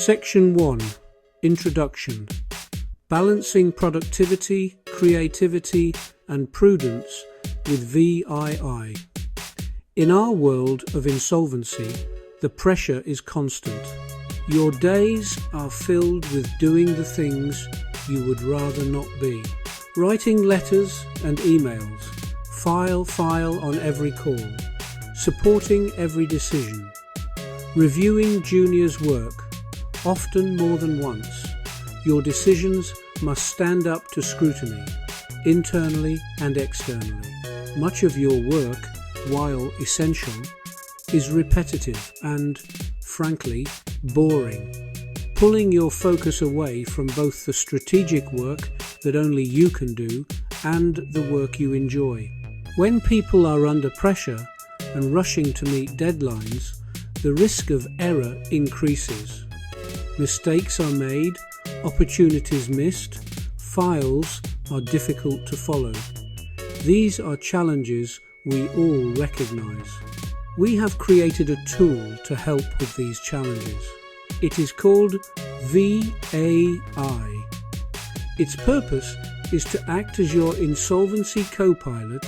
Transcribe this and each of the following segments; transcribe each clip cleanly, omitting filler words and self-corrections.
Section 1. Introduction. Balancing productivity, creativity, and prudence with VII. In our world of insolvency, the pressure is constant. Your days are filled with doing the things you would rather not be. Writing letters and emails, file on every call, supporting every decision, reviewing juniors' work, often more than once. Your decisions must stand up to scrutiny, internally and externally. Much of your work, while essential, is repetitive and, frankly, boring, pulling your focus away from both the strategic work that only you can do and the work you enjoy. When people are under pressure and rushing to meet deadlines, the risk of error increases. Mistakes are made, opportunities missed, files are difficult to follow. These are challenges we all recognize. We have created a tool to help with these challenges. It is called VAI. Its purpose is to act as your insolvency copilot,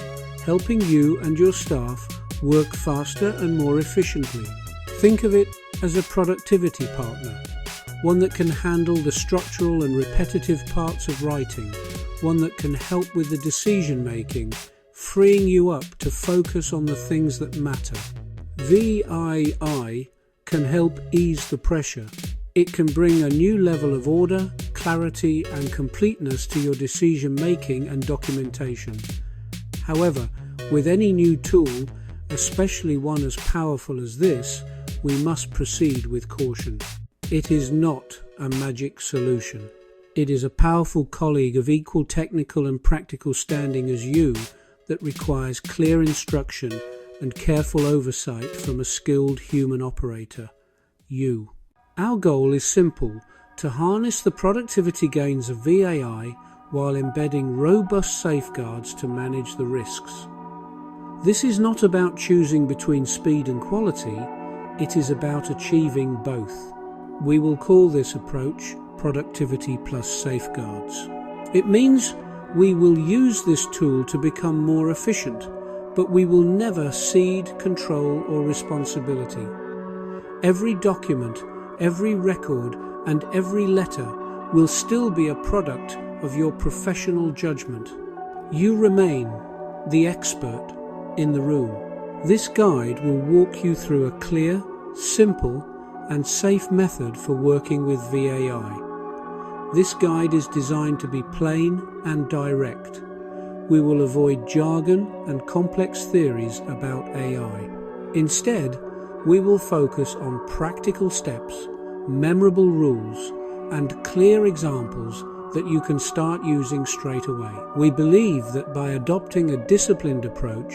helping you and your staff work faster and more efficiently. Think of it as a productivity partner, one that can handle the structural and repetitive parts of writing, one that can help with the decision making, freeing you up to focus on the things that matter. VII can help ease the pressure. It can bring a new level of order, clarity, and completeness to your decision making and documentation. However, with any new tool, especially one as powerful as this, we must proceed with caution. It is not a magic solution. It is a powerful colleague of equal technical and practical standing as you that requires clear instruction and careful oversight from a skilled human operator, you. Our goal is simple: to harness the productivity gains of VAI while embedding robust safeguards to manage the risks. This is not about choosing between speed and quality, it is about achieving both. We will call this approach productivity plus safeguards. It means we will use this tool to become more efficient, but we will never cede control or responsibility. Every document, every record, and every letter will still be a product of your professional judgment. You remain the expert in the room. This guide will walk you through a clear, simple, and safe method for working with VAI. This guide is designed to be plain and direct. We will avoid jargon and complex theories about AI. Instead, we will focus on practical steps, memorable rules, and clear examples that you can start using straight away. We believe that by adopting a disciplined approach,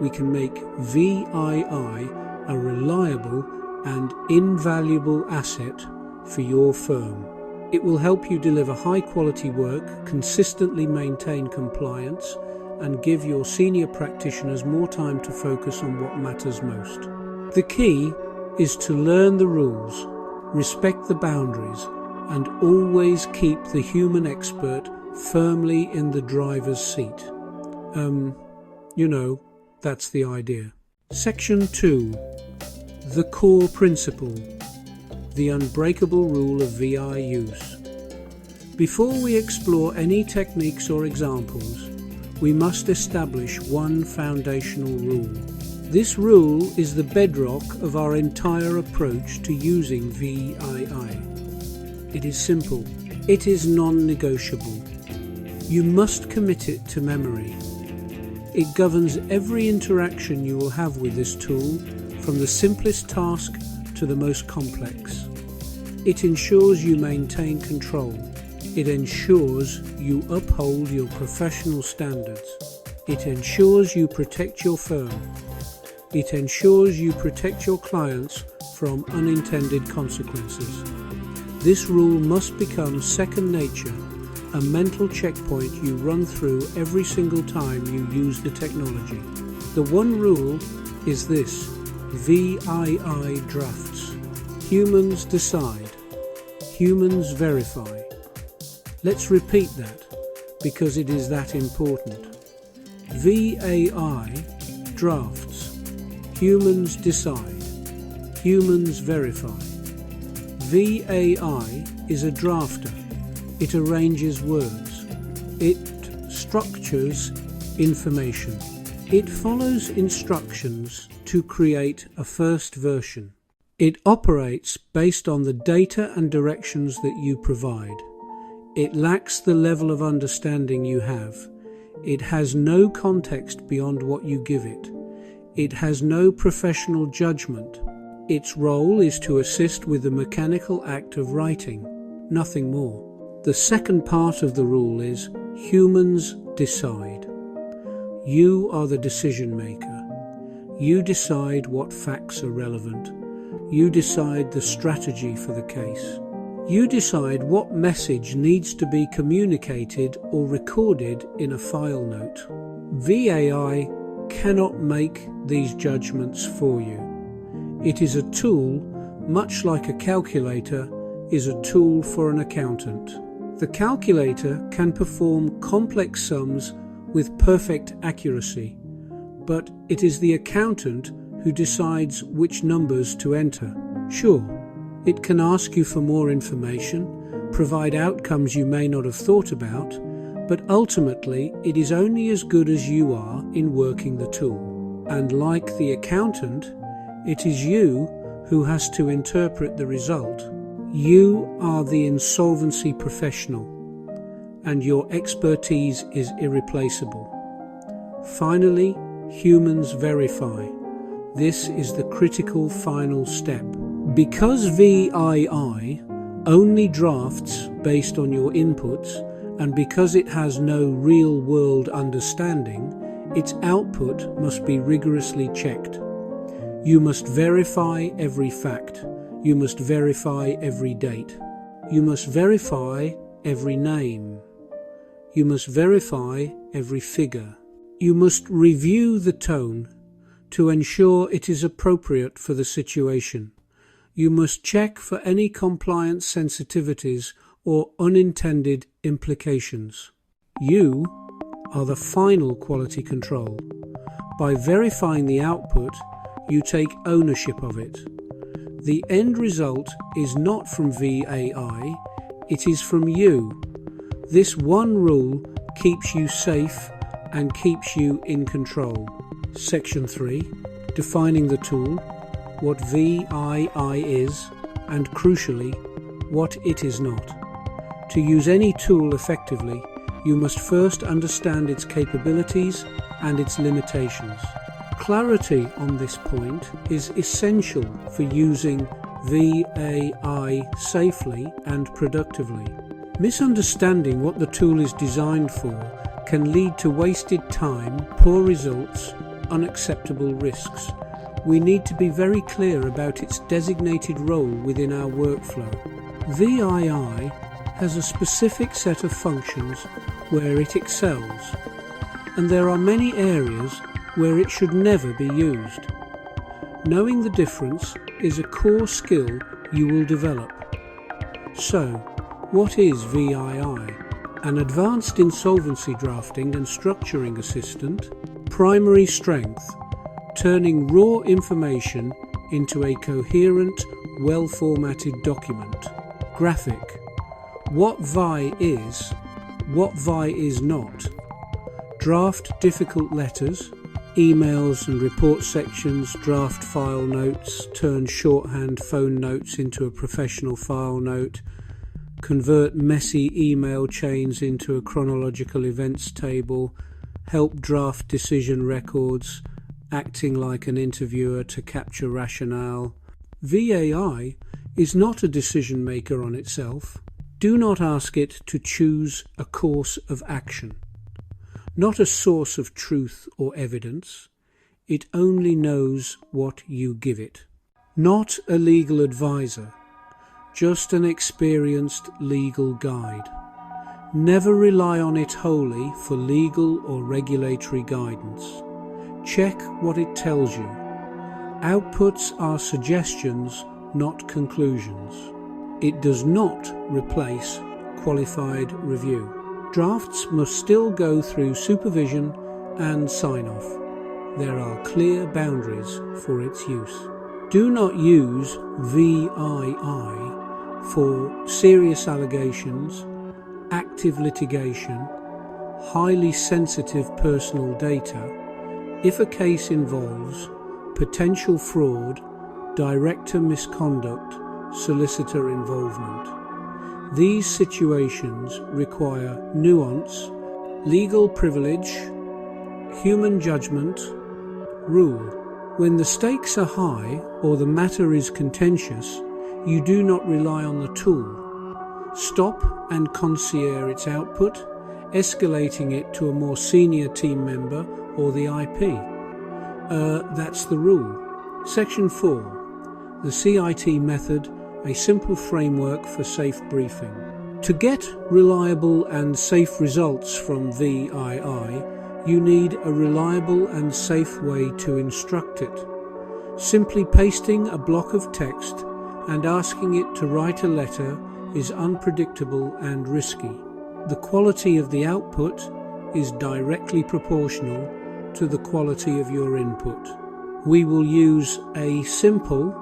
we can make VII a reliable and invaluable asset for your firm. It will help you deliver high-quality work, consistently maintain compliance, and give your senior practitioners more time to focus on what matters most. The key is to learn the rules, respect the boundaries, and always keep the human expert firmly in the driver's seat. That's the idea. Section 2. The core principle. The unbreakable rule of VI use. Before we explore any techniques or examples, we must establish one foundational rule. This rule is the bedrock of our entire approach to using VII. It is simple. It is non-negotiable. You must commit it to memory. It governs every interaction you will have with this tool, from the simplest task to the most complex. It ensures you maintain control. It ensures you uphold your professional standards. It ensures you protect your firm. It ensures you protect your clients from unintended consequences. This rule must become second nature, a mental checkpoint you run through every single time you use the technology. The one rule is this: VII drafts. Humans decide. Humans verify. Let's repeat that, because it is that important. VAI drafts. Humans decide. Humans verify. VAI is a drafter. It arranges words. It structures information. It follows instructions to create a first version. It operates based on the data and directions that you provide. It lacks the level of understanding you have. It has no context beyond what you give it. It has no professional judgment. Its role is to assist with the mechanical act of writing, nothing more. The second part of the rule is humans decide. You are the decision maker. You decide what facts are relevant. You decide the strategy for the case. You decide what message needs to be communicated or recorded in a file note. VAI cannot make these judgments for you. It is a tool, much like a calculator is a tool for an accountant. The calculator can perform complex sums with perfect accuracy, but it is the accountant who decides which numbers to enter. Sure, it can ask you for more information, provide outcomes you may not have thought about, but ultimately it is only as good as you are in working the tool. And like the accountant, it is you who has to interpret the result. You are the insolvency professional, and your expertise is irreplaceable. Finally, humans verify. This is the critical final step. Because VII only drafts based on your inputs, and because it has no real-world understanding, its output must be rigorously checked. You must verify every fact. You must verify every date. You must verify every name. You must verify every figure. You must review the tone to ensure it is appropriate for the situation. You must check for any compliance sensitivities or unintended implications. You are the final quality control. By verifying the output, you take ownership of it. The end result is not from VAI, it is from you. This one rule keeps you safe and keeps you in control. Section 3. Defining the tool, what VII is, and crucially, what it is not. To use any tool effectively, you must first understand its capabilities and its limitations. Clarity on this point is essential for using VAI safely and productively. Misunderstanding what the tool is designed for can lead to wasted time, poor results, unacceptable risks. We need to be very clear about its designated role within our workflow. VII has a specific set of functions where it excels, and there are many areas where it should never be used. Knowing the difference is a core skill you will develop. So, what is VII? An advanced insolvency drafting and structuring assistant. Primary strength: turning raw information into a coherent, well-formatted document. Graphic: what VI is, what VI is not. Draft difficult letters, emails and report sections, draft file notes, turn shorthand phone notes into a professional file note, convert messy email chains into a chronological events table, help draft decision records, acting like an interviewer to capture rationale. VAI is not a decision maker on itself. Do not ask it to choose a course of action. Not a source of truth or evidence. It only knows what you give it. Not a legal advisor, just an experienced legal guide. Never rely on it wholly for legal or regulatory guidance. Check what it tells you. Outputs are suggestions, not conclusions. It does not replace qualified review. Drafts must still go through supervision and sign-off. There are clear boundaries for its use. Do not use VII for serious allegations, active litigation, highly sensitive personal data, if a case involves potential fraud, director misconduct, solicitor involvement. These situations require nuance, legal privilege, human judgment, rule. When the stakes are high or the matter is contentious, you do not rely on the tool. Stop and concierge its output, escalating it to a more senior team member or the IP. That's the rule. Section 4. The CIT method, a simple framework for safe briefing. To get reliable and safe results from VII, you need a reliable and safe way to instruct it. Simply pasting a block of text and asking it to write a letter is unpredictable and risky. The quality of the output is directly proportional to the quality of your input. We will use a simple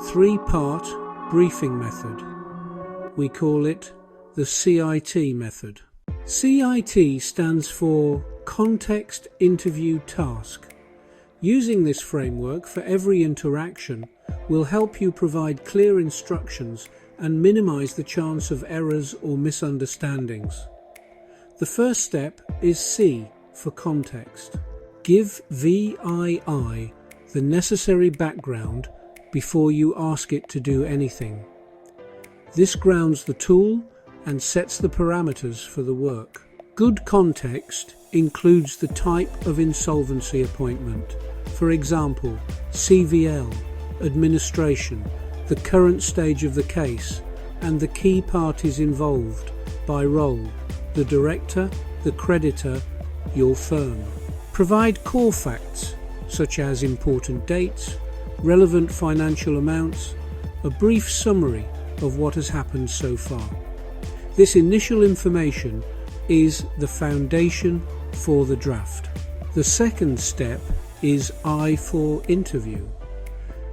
3-part briefing method. We call it the CIT method. CIT stands for Context Interview Task. Using this framework for every interaction will help you provide clear instructions and minimize the chance of errors or misunderstandings. The first step is C for context. Give VII the necessary background before you ask it to do anything. This grounds the tool and sets the parameters for the work. Good context includes the type of insolvency appointment, for example, CVL, administration, the current stage of the case, and the key parties involved by role, the director, the creditor, your firm. Provide core facts, such as important dates, relevant financial amounts, a brief summary of what has happened so far. This initial information is the foundation for the draft. The second step is I for interview.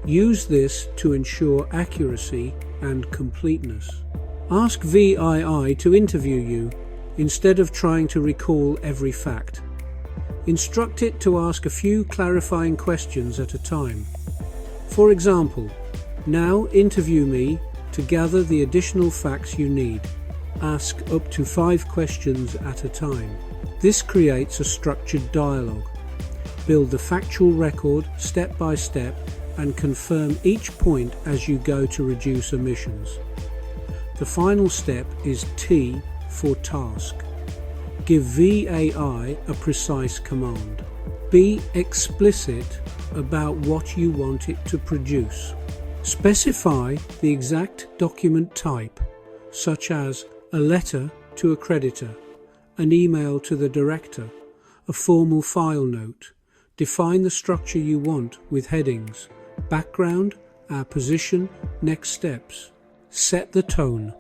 Use this to ensure accuracy and completeness. Ask VII to interview you instead of trying to recall every fact. Instruct it to ask a few clarifying questions at a time. For example, now interview me to gather the additional facts you need. Ask up to 5 questions at a time. This creates a structured dialogue. Build the factual record step by step and confirm each point as you go to reduce omissions. The final step is T for task. Give VII a precise command. Be explicit about what you want it to produce. Specify the exact document type, such as a letter to a creditor, an email to the director, a formal file note. Define the structure you want with headings, background, our position, next steps. Set the tone.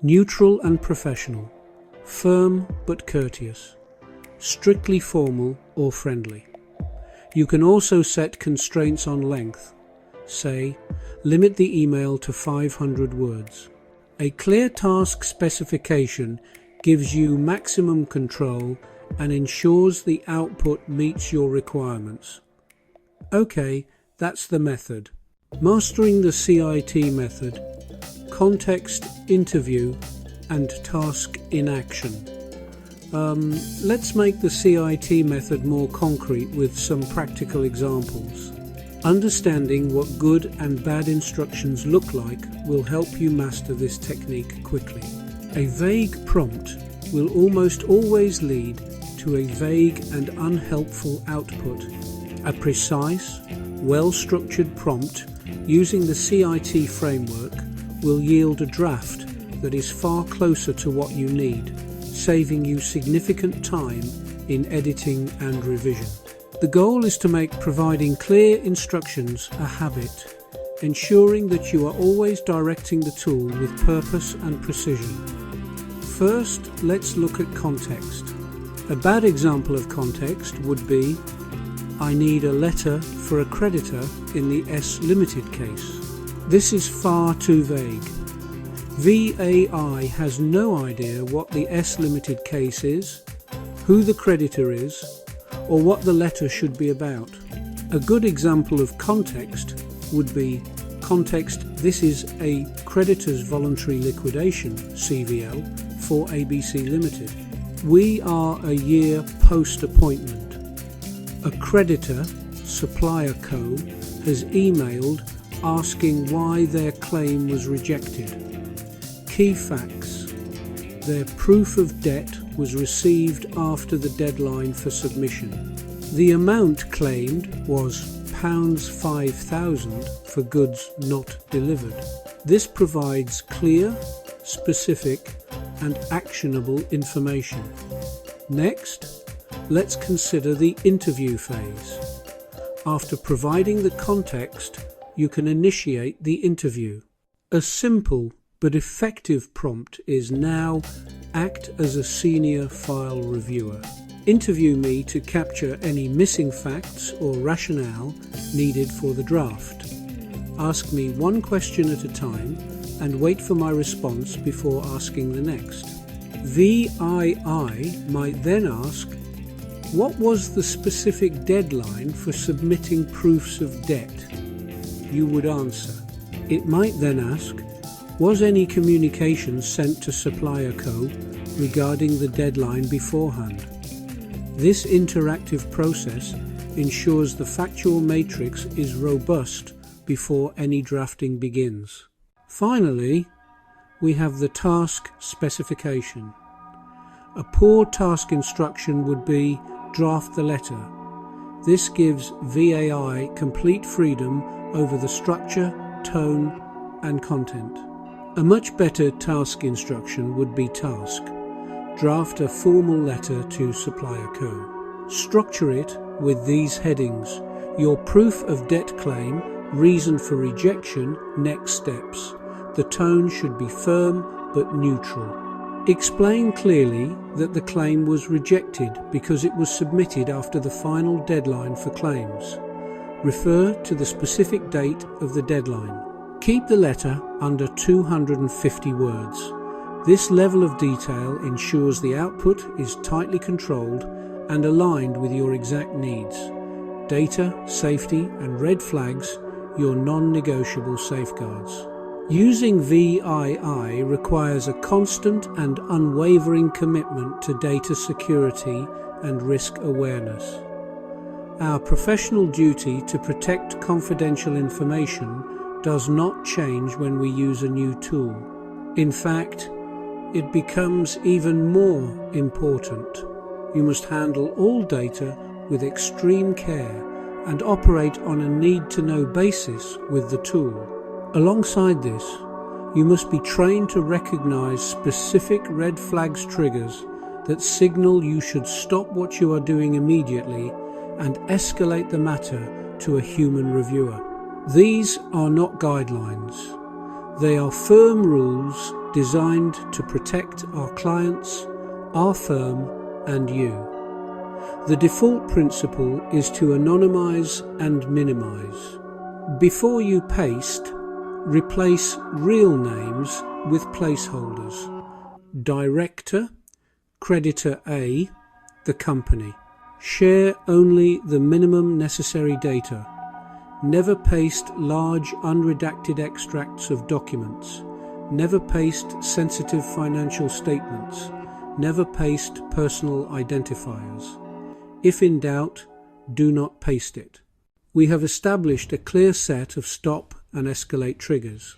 Neutral and professional, firm but courteous, strictly formal or friendly. You can also set constraints on length. Say, limit the email to 500 words. A clear task specification gives you maximum control and ensures the output meets your requirements. Okay, that's the method. Mastering the CIT method, context interview, and task in action. Let's make the CIT method more concrete with some practical examples. Understanding what good and bad instructions look like will help you master this technique quickly. A vague prompt will almost always lead to a vague and unhelpful output. A precise, well-structured prompt using the CIT framework will yield a draft that is far closer to what you need, saving you significant time in editing and revision. The goal is to make providing clear instructions a habit, ensuring that you are always directing the tool with purpose and precision. First, let's look at context. A bad example of context would be, I need a letter for a creditor in the S Limited case. This is far too vague. VAI has no idea what the S Limited case is, who the creditor is, or what the letter should be about. A good example of context would be context, this is a creditor's voluntary liquidation, CVL, for ABC Limited. We are a year post-appointment. A creditor, Supplier Co, has emailed asking why their claim was rejected. Key facts. Their proof of debt was received after the deadline for submission. The amount claimed was £5,000 for goods not delivered. This provides clear, specific and actionable information. Next, let's consider the interview phase. After providing the context, you can initiate the interview. A simple but effective prompt is now act as a senior file reviewer. Interview me to capture any missing facts or rationale needed for the draft. Ask me one question at a time and wait for my response before asking the next. VII might then ask, what was the specific deadline for submitting proofs of debt? You would answer. It might then ask, was any communication sent to Supplier Co regarding the deadline beforehand? This interactive process ensures the factual matrix is robust before any drafting begins. Finally, we have the task specification. A poor task instruction would be draft the letter. This gives VAI complete freedom over the structure, tone, and content. A much better task instruction would be task. Draft a formal letter to Supplier Co. Structure it with these headings: your proof of debt claim, reason for rejection, next steps. The tone should be firm but neutral. Explain clearly that the claim was rejected because it was submitted after the final deadline for claims. Refer to the specific date of the deadline. Keep the letter under 250 words. This level of detail ensures the output is tightly controlled and aligned with your exact needs. Data, safety, and red flags, your non-negotiable safeguards. Using VII requires a constant and unwavering commitment to data security and risk awareness. Our professional duty to protect confidential information does not change when we use a new tool. In fact, it becomes even more important. You must handle all data with extreme care and operate on a need-to-know basis with the tool. Alongside this, you must be trained to recognize specific red flags triggers that signal you should stop what you are doing immediately and escalate the matter to a human reviewer. These are not guidelines. They are firm rules designed to protect our clients, our firm, and you. The default principle is to anonymize and minimize. Before you paste, replace real names with placeholders. Director, creditor A, the company. Share only the minimum necessary data. Never paste large unredacted extracts of documents. Never paste sensitive financial statements. Never paste personal identifiers. If in doubt, do not paste it. We have established a clear set of stop and escalate triggers.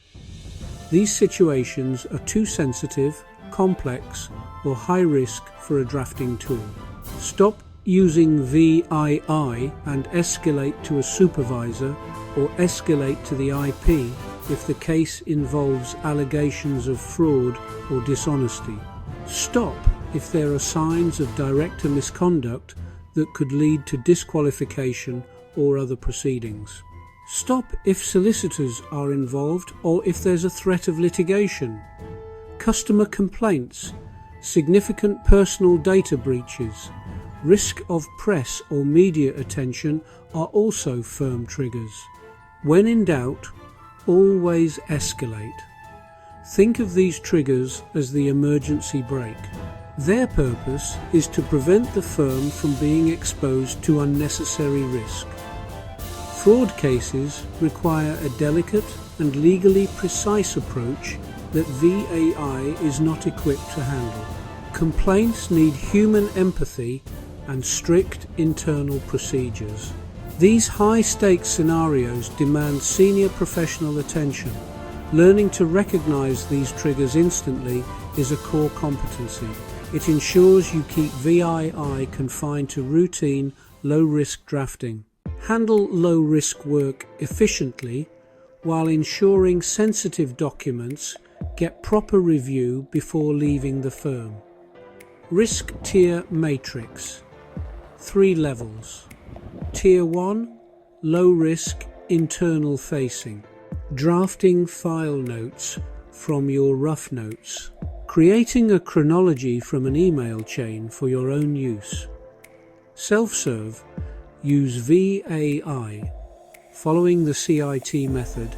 These situations are too sensitive, complex, or high risk for a drafting tool. Stop using VII and escalate to a supervisor or escalate to the IP if the case involves allegations of fraud or dishonesty. Stop if there are signs of director misconduct that could lead to disqualification or other proceedings. Stop if solicitors are involved or if there's a threat of litigation. Customer complaints, significant personal data breaches, risk of press or media attention are also firm triggers. When in doubt, always escalate. Think of these triggers as the emergency brake. Their purpose is to prevent the firm from being exposed to unnecessary risk. Fraud cases require a delicate and legally precise approach that VAI is not equipped to handle. Complaints need human empathy and strict internal procedures. These high-stakes scenarios demand senior professional attention. Learning to recognize these triggers instantly is a core competency. It ensures you keep VAI confined to routine, low-risk drafting. Handle low-risk work efficiently while ensuring sensitive documents get proper review before leaving the firm. Risk tier matrix. 3 levels. Tier 1, low risk, internal facing. Drafting file notes from your rough notes. Creating a chronology from an email chain for your own use. Self-serve, use VAI. Following the CIT method,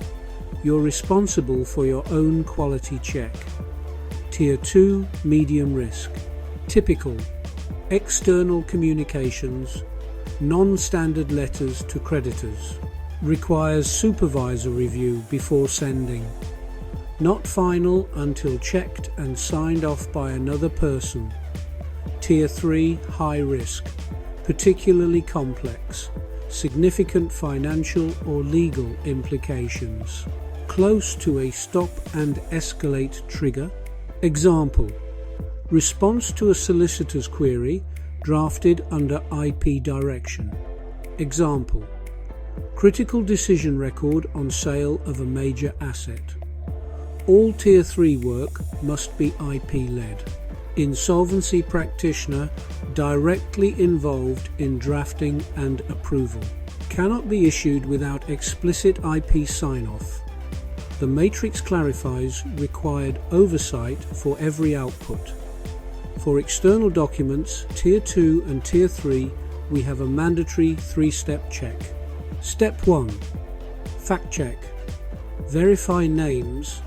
you're responsible for your own quality check. Tier 2, medium risk. Typical, external communications, non-standard letters to creditors. Requires supervisor review before sending. Not final until checked and signed off by another person. Tier 3, high risk. Particularly complex. Significant financial or legal implications. Close to a stop and escalate trigger. Example: response to a solicitor's query drafted under IP direction. Example: critical decision record on sale of a major asset. All Tier 3 work must be IP-led. Insolvency practitioner directly involved in drafting and approval. Cannot be issued without explicit IP sign-off. The matrix clarifies required oversight for every output. For external documents, Tier 2 and Tier 3, we have a mandatory 3-step check. Step 1. Fact check. Verify names,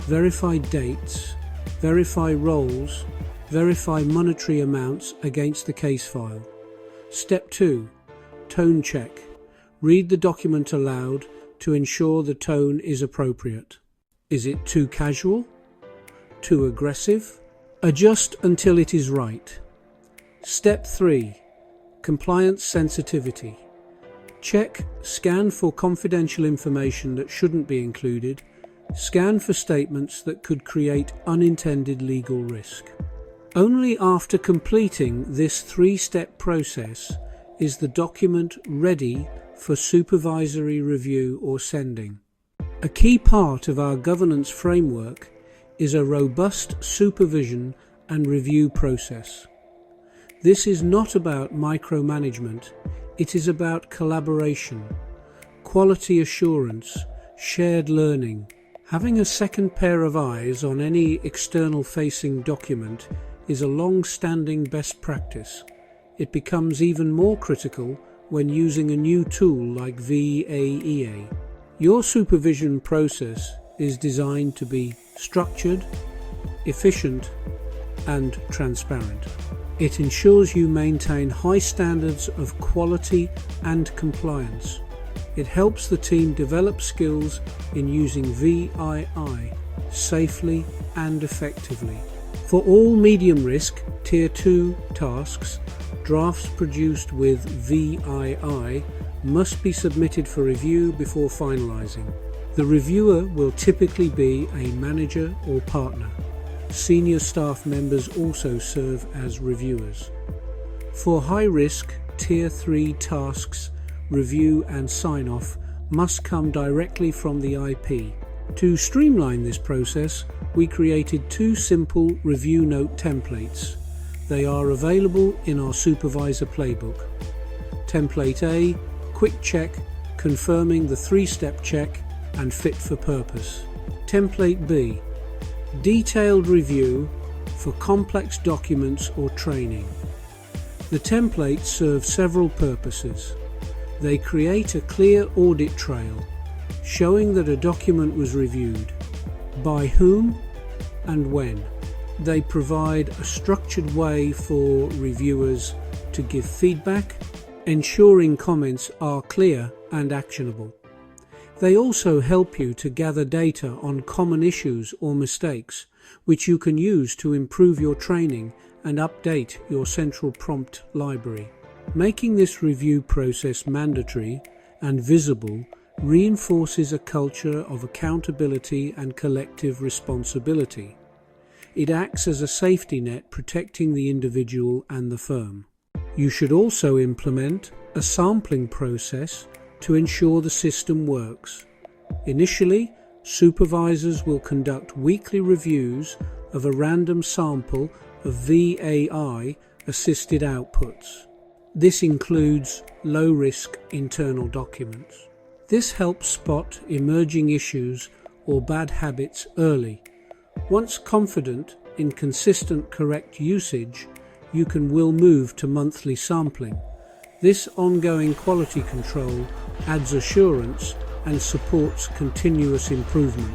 verify dates, verify roles, verify monetary amounts against the case file. Step 2. Tone check. Read the document aloud to ensure the tone is appropriate. Is it too casual? Too aggressive? Adjust until it is right. Step 3. Compliance sensitivity. Check, scan for confidential information that shouldn't be included. Scan for statements that could create unintended legal risk. Only after completing this 3-step process is the document ready for supervisory review or sending. A key part of our governance framework is a robust supervision and review process. This is not about micromanagement, it is about collaboration, quality assurance, shared learning. Having a second pair of eyes on any external-facing document is a long-standing best practice. It becomes even more critical when using a new tool like VAEA. Your supervision process is designed to be structured, efficient, and transparent. It ensures you maintain high standards of quality and compliance. It helps the team develop skills in using VAI safely and effectively. For all medium risk Tier 2 tasks, drafts produced with VAI must be submitted for review before finalizing. The reviewer will typically be a manager or partner. Senior staff members also serve as reviewers. For high-risk Tier 3 tasks, review and sign-off must come directly from the IP. To streamline this process, we created 2 simple review note templates. They are available in our Supervisor Playbook. Template A, quick check, confirming the 3-step check and fit for purpose. Template B, detailed review for complex documents or training. The templates serve several purposes. They create a clear audit trail, showing that a document was reviewed, by whom and when. They provide a structured way for reviewers to give feedback, ensuring comments are clear and actionable. They also help you to gather data on common issues or mistakes, which you can use to improve your training and update your central prompt library. Making this review process mandatory and visible reinforces a culture of accountability and collective responsibility. It acts as a safety net protecting the individual and the firm. You should also implement a sampling process to ensure the system works. Initially, supervisors will conduct weekly reviews of a random sample of VAI-assisted outputs. This includes low-risk internal documents. This helps spot emerging issues or bad habits early. Once confident in consistent correct usage, you will move to monthly sampling. This ongoing quality control adds assurance and supports continuous improvement.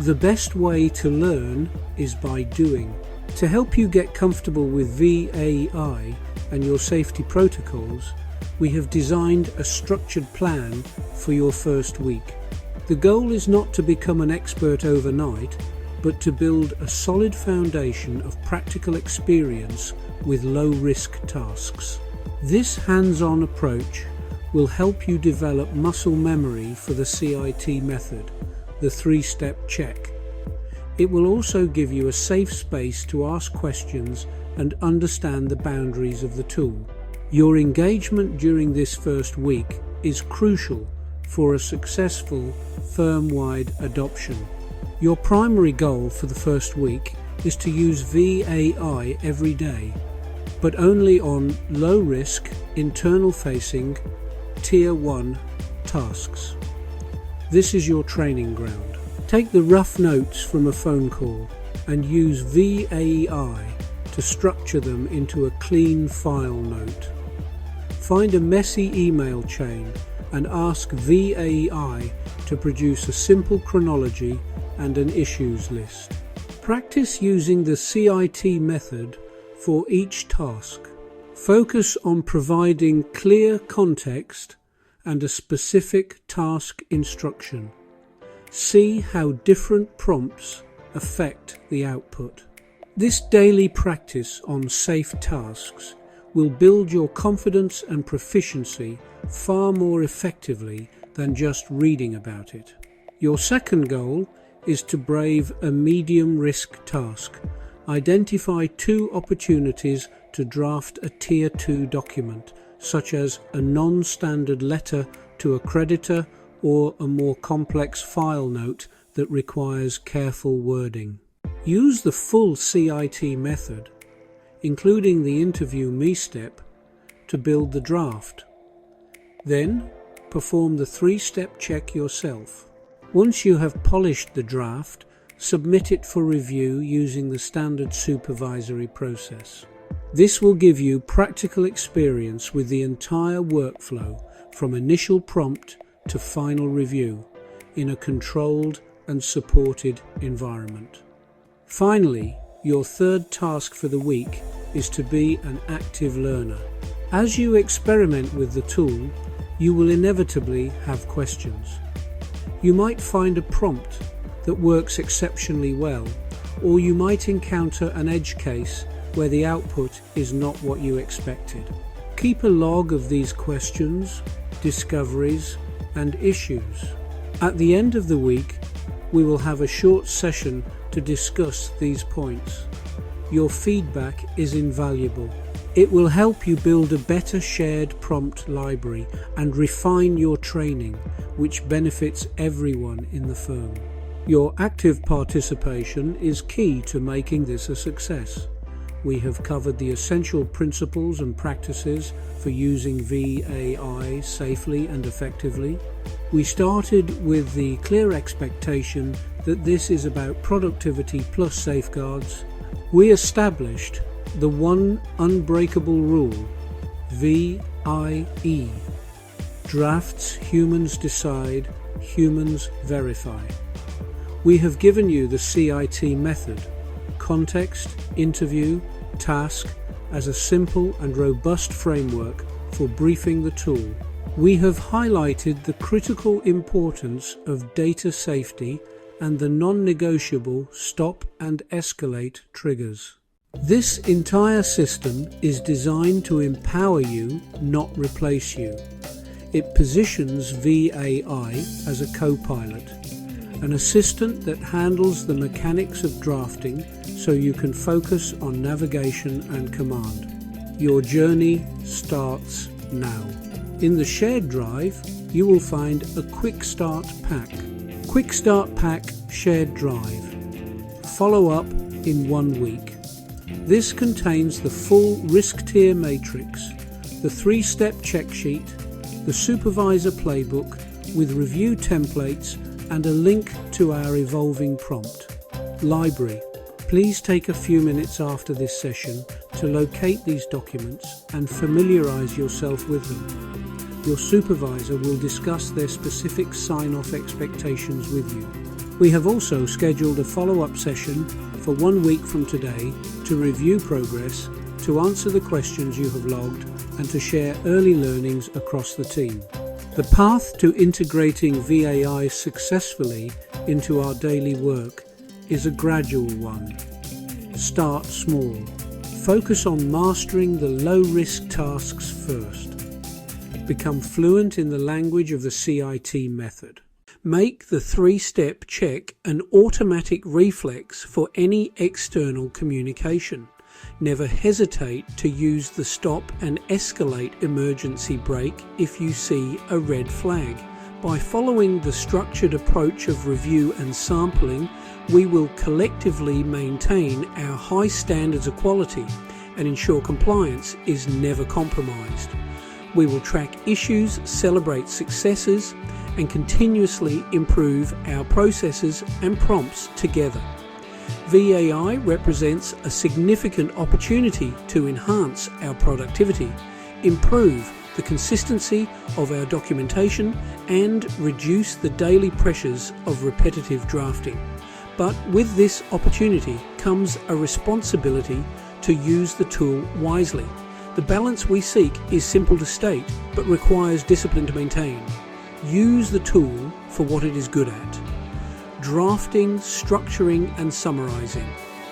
The best way to learn is by doing. To help you get comfortable with VAI and your safety protocols, we have designed a structured plan for your first week. The goal is not to become an expert overnight, but to build a solid foundation of practical experience with low-risk tasks. This hands-on approach will help you develop muscle memory for the CIT method, the 3-step check. It will also give you a safe space to ask questions and understand the boundaries of the tool. Your engagement during this first week is crucial for a successful firm-wide adoption. Your primary goal for the first week is to use VAI every day, but only on low-risk, internal-facing, Tier 1 tasks. This is your training ground. Take the rough notes from a phone call and use VAI to structure them into a clean file note. Find a messy email chain and ask VAI to produce a simple chronology and an issues list. Practice using the CIT method for each task. Focus on providing clear context and a specific task instruction. See how different prompts affect the output. This daily practice on safe tasks will build your confidence and proficiency far more effectively than just reading about it. Your second goal is to brave a medium-risk task. Identify 2 opportunities to draft a Tier 2 document, such as a non-standard letter to a creditor or a more complex file note that requires careful wording. Use the full CIT method, including the interview me step, to build the draft. Then, perform the 3-step check yourself. Once you have polished the draft, submit it for review using the standard supervisory process. This will give you practical experience with the entire workflow from initial prompt to final review in a controlled and supported environment. Finally, your third task for the week is to be an active learner. As you experiment with the tool, you will inevitably have questions. You might find a prompt that works exceptionally well, or you might encounter an edge case where the output is not what you expected. Keep a log of these questions, discoveries, and issues. At the end of the week, we will have a short session to discuss these points. Your feedback is invaluable. It will help you build a better shared prompt library and refine your training, which benefits everyone in the firm. Your active participation is key to making this a success. we have covered the essential principles and practices for using VAI safely and effectively. We started with the clear expectation that this is about productivity plus safeguards. We established the one unbreakable rule, VIE. Drafts humans decide, humans verify. We have given you the CIT method, context, interview, task, as a simple and robust framework for briefing the tool. We have highlighted the critical importance of data safety and the non-negotiable stop and escalate triggers. This entire system is designed to empower you, not replace you. It positions VAI as a copilot, an assistant that handles the mechanics of drafting so you can focus on navigation and command. Your journey starts now. In the shared drive, you will find a Quick Start Pack. Quick Start Pack Shared Drive. Follow up in 1 week. This contains the full risk tier matrix, the 3-step check sheet, the Supervisor Playbook with review templates and a link to our evolving prompt. Library. Please take a few minutes after this session to locate these documents and familiarize yourself with them. Your supervisor will discuss their specific sign-off expectations with you. We have also scheduled a follow-up session for 1 week from today to review progress, to answer the questions you have logged, and to share early learnings across the team. The path to integrating VAI successfully into our daily work is a gradual one. Start small. Focus on mastering the low-risk tasks first. Become fluent in the language of the CIT method. Make the 3-step check an automatic reflex for any external communication. Never hesitate to use the stop and escalate emergency brake if you see a red flag. By following the structured approach of review and sampling, we will collectively maintain our high standards of quality and ensure compliance is never compromised. We will track issues, celebrate successes, and continuously improve our processes and prompts together. VAI represents a significant opportunity to enhance our productivity, improve the consistency of our documentation, and reduce the daily pressures of repetitive drafting. But with this opportunity comes a responsibility to use the tool wisely. The balance we seek is simple to state, but requires discipline to maintain. Use the tool for what it is good at. Drafting, structuring and summarizing.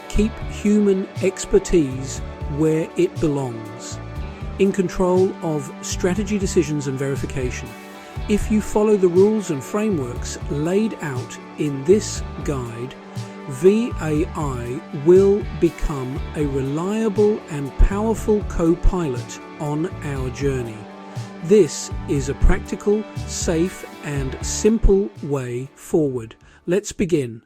Keep human expertise where it belongs. In control of strategy decisions and verification. If you follow the rules and frameworks laid out in this guide, VAI will become a reliable and powerful co-pilot on our journey. This is a practical, safe and simple way forward. Let's begin.